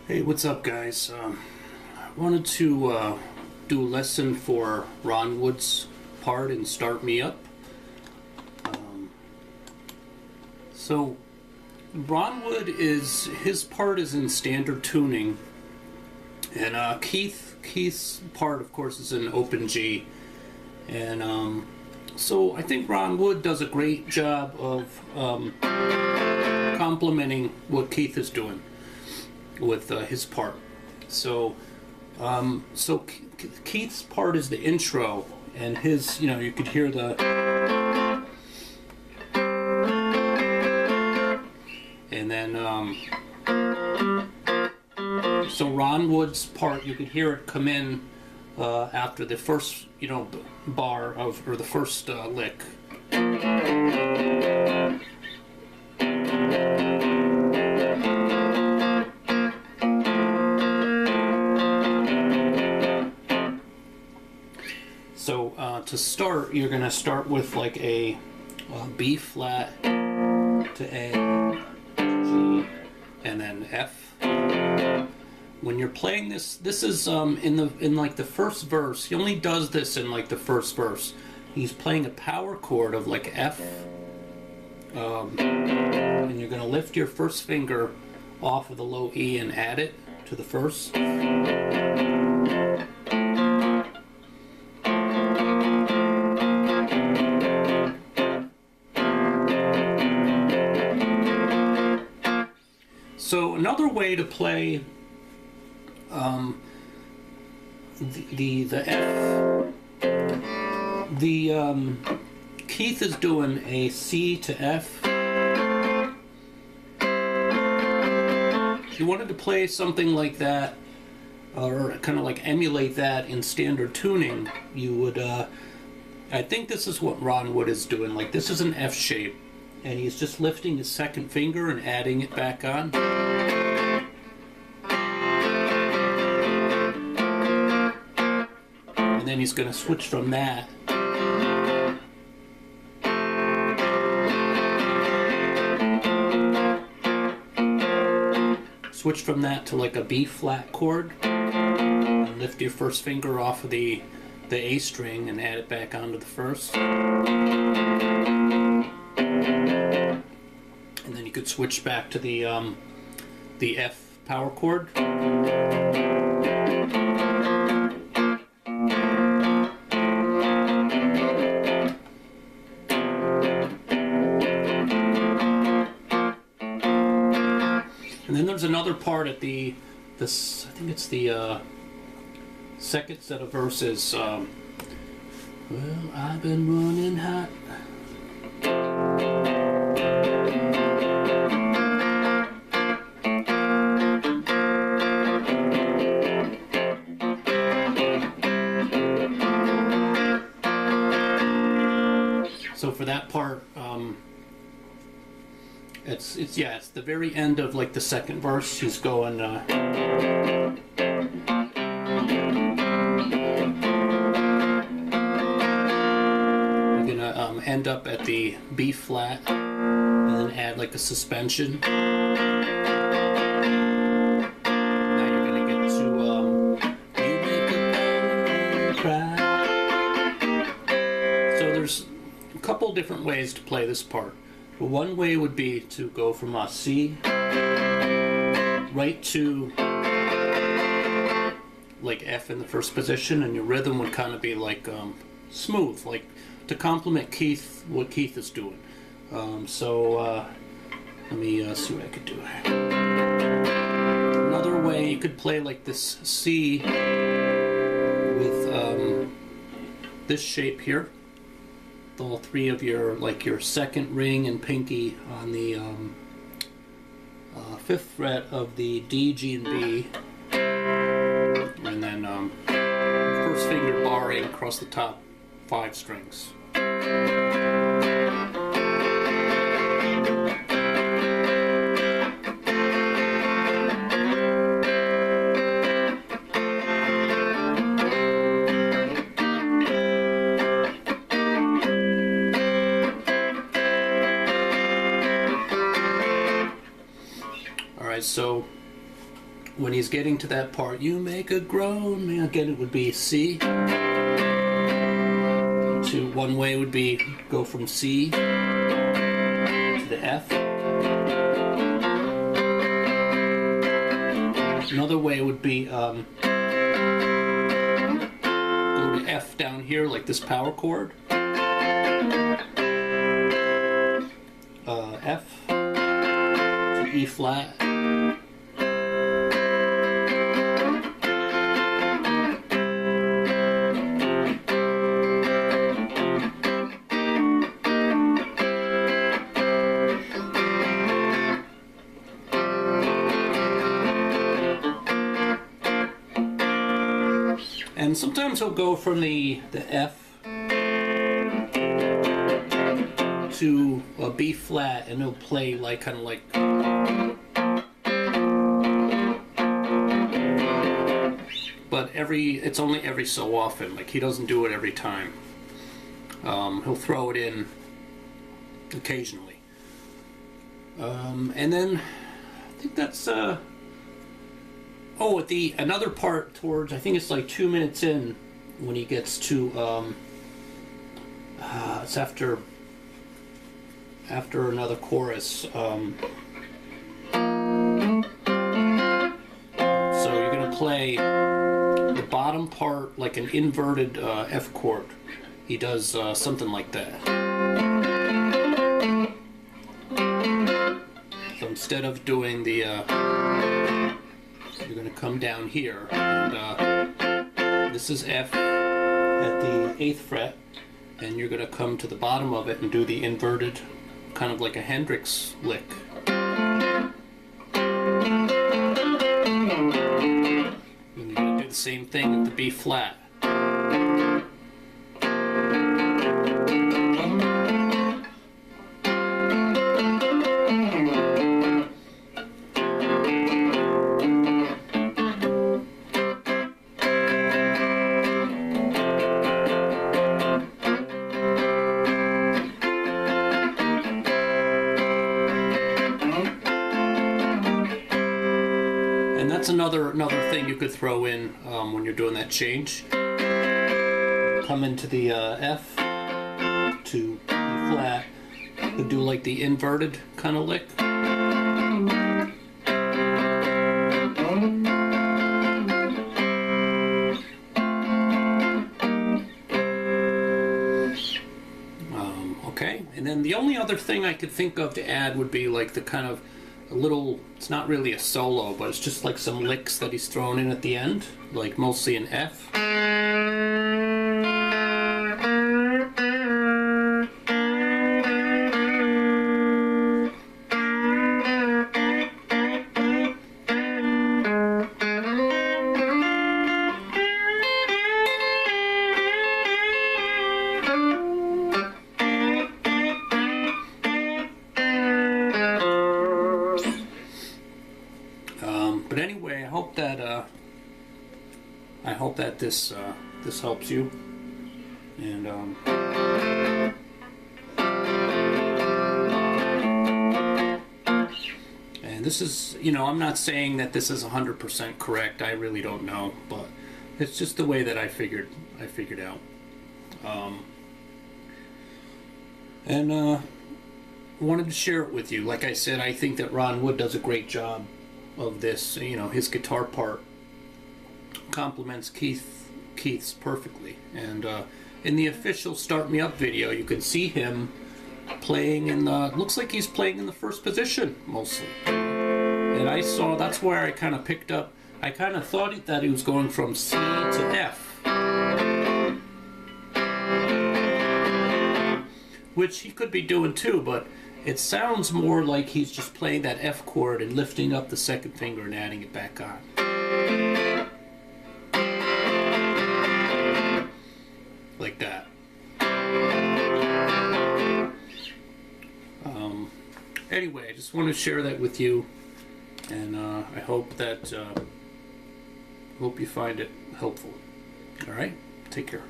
Hey, what's up, guys? I wanted to do a lesson for Ron Wood's part in Start Me Up. So, Ron Wood his part is in standard tuning, and Keith's part, of course, is in open G. And so I think Ron Wood does a great job of complementing what Keith is doing with his part. So Keith's part is the intro, and his, you could hear the, and then so Ron Wood's part, you could hear it come in after the first, bar of, or the first lick. So to start, you're going to start with like a B flat to A, G, and then F. When you're playing this is in like the first verse. He only does this in like the first verse. He's playing a power chord of like F, and you're going to lift your first finger off of the low E and add it to the first. So another way to play the F, Keith is doing a C to F. If you wanted to play something like that, or kind of like emulate that in standard tuning, you would, I think this is what Ron Wood is doing. Like, this is an F shape, and he's just lifting his second finger and adding it back on. And then he's going to switch from that to like a B flat chord, and lift your first finger off of the A string and add it back onto the first. And then you could switch back to the F power chord. And then there's another part at I think it's the second set of verses. Well, I've been running hot. So for that part, it's the very end of like the second verse. He's going you're gonna end up at the B flat and then add like a suspension. Now you're gonna get to you make a man cry. So there's a couple different ways to play this part. One way would be to go from a C right to like F in the first position, and your rhythm would kind of be like smooth, like to complement Keith, what Keith is doing. Let me see what I could do. Another way, you could play like this C with this shape here. All three of your second ring and pinky on the fifth fret of the D, G, and B, and then first finger barring across the top 5 strings. So when he's getting to that part, you make a groan man, again it would be C. To one way would be go from C to the F. Another way would be go to F down here like this power chord. F to E flat. And sometimes he'll go from the F to a B flat, and he'll play like kind of like but it's only every so often. Like he doesn't do it every time. He'll throw it in occasionally. And then I think that's oh, at another part towards, I think it's like 2 minutes in, when he gets to it's after another chorus. So you're gonna play the bottom part like an inverted F chord. He does something like that. So instead of doing the you're going to come down here, and this is F at the 8th fret, and you're going to come to the bottom of it and do the inverted, kind of like a Hendrix lick. And you're going to do the same thing at the B flat. That's another thing you could throw in when you're doing that change. Come into the F to E flat, and do like the inverted kind of lick. Okay, and then the only other thing I could think of to add would be like the kind of a little, it's not really a solo, but it's just like some licks that he's thrown in at the end, like mostly in F. But anyway, I hope that this helps you, and this is, I'm not saying that this is 100% correct. I really don't know, but it's just the way that I figured out. And wanted to share it with you. Like I said, I think that Ron Wood does a great job of this. His guitar part complements Keith's perfectly. And in the official Start Me Up video, you can see him playing in the, looks like he's playing in the first position mostly. And that's where I kind of picked up, I kind of thought that he was going from C to F, which he could be doing too, but it sounds more like he's just playing that F chord and lifting up the second finger and adding it back on. Like that. Anyway, I just want to share that with you, and I hope that hope you find it helpful. All right, take care.